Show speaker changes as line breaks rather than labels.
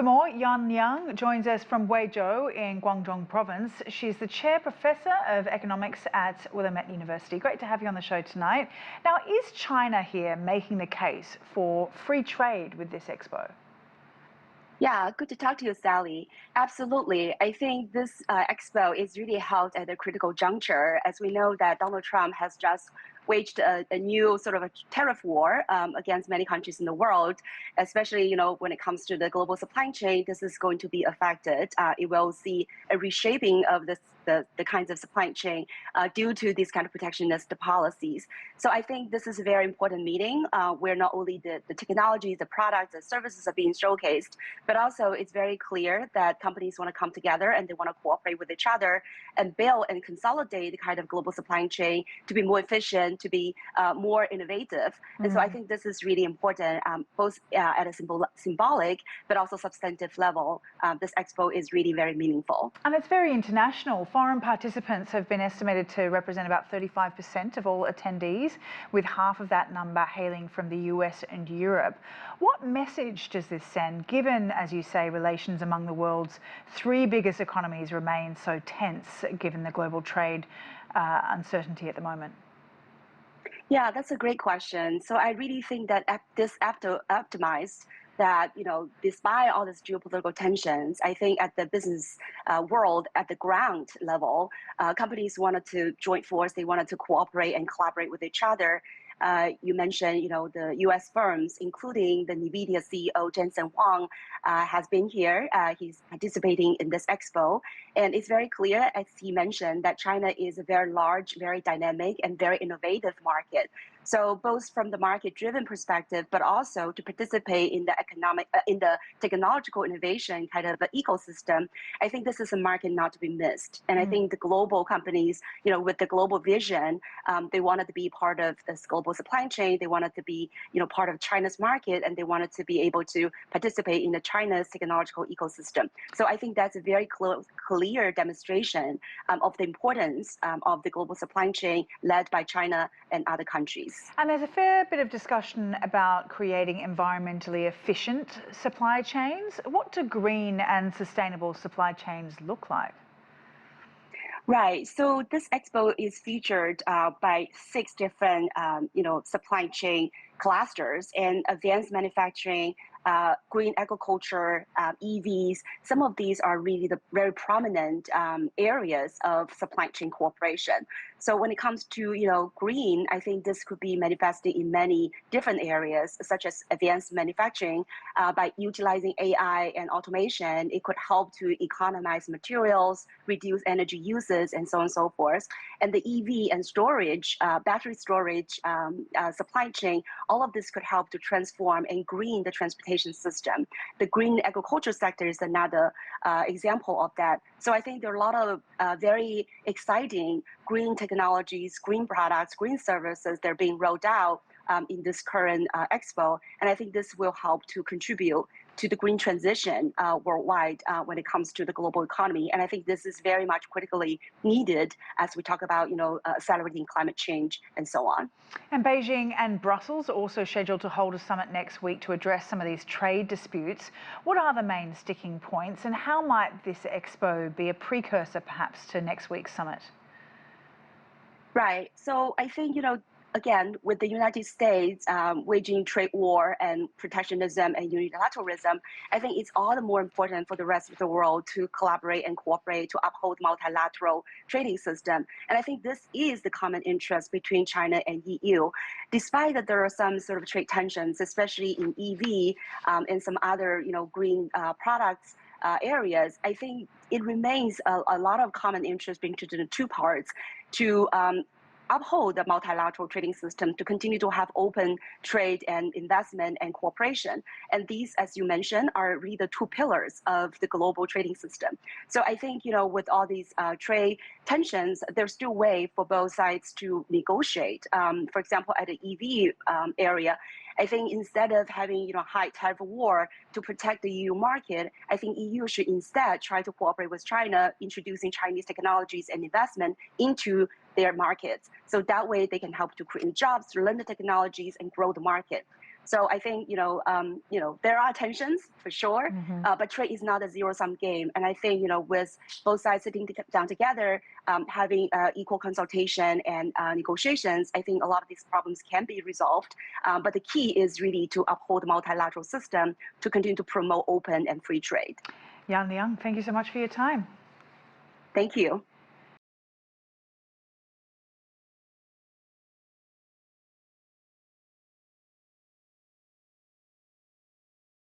For more, Yan Liang joins us from Guizhou in Guangdong Province. She's the Chair Professor of Economics at Willamette University. Great to have you on the show tonight. Now, is China here making the case for free trade with this expo?
Yeah, good to talk to you, Sally. Absolutely. I think this expo is really held at a critical juncture, as we know that Donald Trump has just waged a new sort of a tariff war against many countries in the world, especially, when it comes to the global supply chain. This is going to be affected. It will see a reshaping of the kinds of supply chain due to these kind of protectionist policies. So I think this is a very important meeting where not only the technologies, the products, the services are being showcased, but also it's very clear that companies want to come together and they want to cooperate with each other and build and consolidate the kind of global supply chain to be more efficient, to be more innovative. And so I think this is really important, both at a symbolic but also substantive level. This expo is really very meaningful.
And it's very international. Foreign participants have been estimated to represent about 35% of all attendees, with half of that number hailing from the US and Europe. What message does this send, given, as you say, relations among the world's three biggest economies remain so tense, given the global trade uncertainty at the moment?
Yeah, that's a great question. So I really think that this optimized that, despite all these geopolitical tensions, I think at the business world, at the ground level, companies wanted to join force. They wanted to cooperate and collaborate with each other. You mentioned, the U.S. firms, including the NVIDIA CEO, Jensen Huang, has been here. He's participating in this expo. And it's very clear, as he mentioned, that China is a very large, very dynamic, and very innovative market. So both from the market-driven perspective, but also to participate in the technological innovation kind of ecosystem, I think this is a market not to be missed. And I think the global companies, with the global vision, they wanted to be part of this global supply chain. They wanted to be, part of China's market, and they wanted to be able to participate in China's technological ecosystem. So I think that's a very clear demonstration of the importance of the global supply chain led by China and other countries.
And there's a fair bit of discussion about creating environmentally efficient supply chains. What do green and sustainable supply chains look like?
Right. So this expo is featured by 6 different, supply chain clusters and advanced manufacturing, green agriculture, EVs. Some of these are really the very prominent areas of supply chain cooperation. So when it comes to, green, I think this could be manifested in many different areas, such as advanced manufacturing. By utilizing AI and automation, it could help to economize materials, reduce energy uses, and so on and so forth. And the EV and storage, battery storage, supply chain, all of this could help to transform and green the transportation system. The green agriculture sector is another example of that. So I think there are a lot of very exciting green technologies, green products, green services that are being rolled out in this current expo. And I think this will help to contribute to the green transition worldwide when it comes to the global economy. And I think this is very much critically needed as we talk about, accelerating climate change and so on.
And Beijing and Brussels are also scheduled to hold a summit next week to address some of these trade disputes. What are the main sticking points, and how might this expo be a precursor perhaps to next week's summit?
Right. So I think, again, with the United States waging trade war and protectionism and unilateralism, I think it's all the more important for the rest of the world to collaborate and cooperate to uphold multilateral trading system. And I think this is the common interest between China and EU. Despite that there are some sort of trade tensions, especially in EV and some other, green products areas, I think it remains a lot of common interest between the two parts to uphold the multilateral trading system, to continue to have open trade and investment and cooperation. And these, as you mentioned, are really the 2 pillars of the global trading system. So I think, with all these trade tensions, there's still way for both sides to negotiate. For example, at the EV area, I think instead of having, high tariff war to protect the EU market, I think EU should instead try to cooperate with China, introducing Chinese technologies and investment into their markets. So that way they can help to create jobs, learn the technologies, and grow the market. So I think there are tensions for sure, but trade is not a zero-sum game. And I think with both sides sitting down together, having equal consultation and negotiations, I think a lot of these problems can be resolved. But the key is really to uphold the multilateral system to continue to promote open and free trade.
Yan Liang, thank you so much for your time.
Thank you.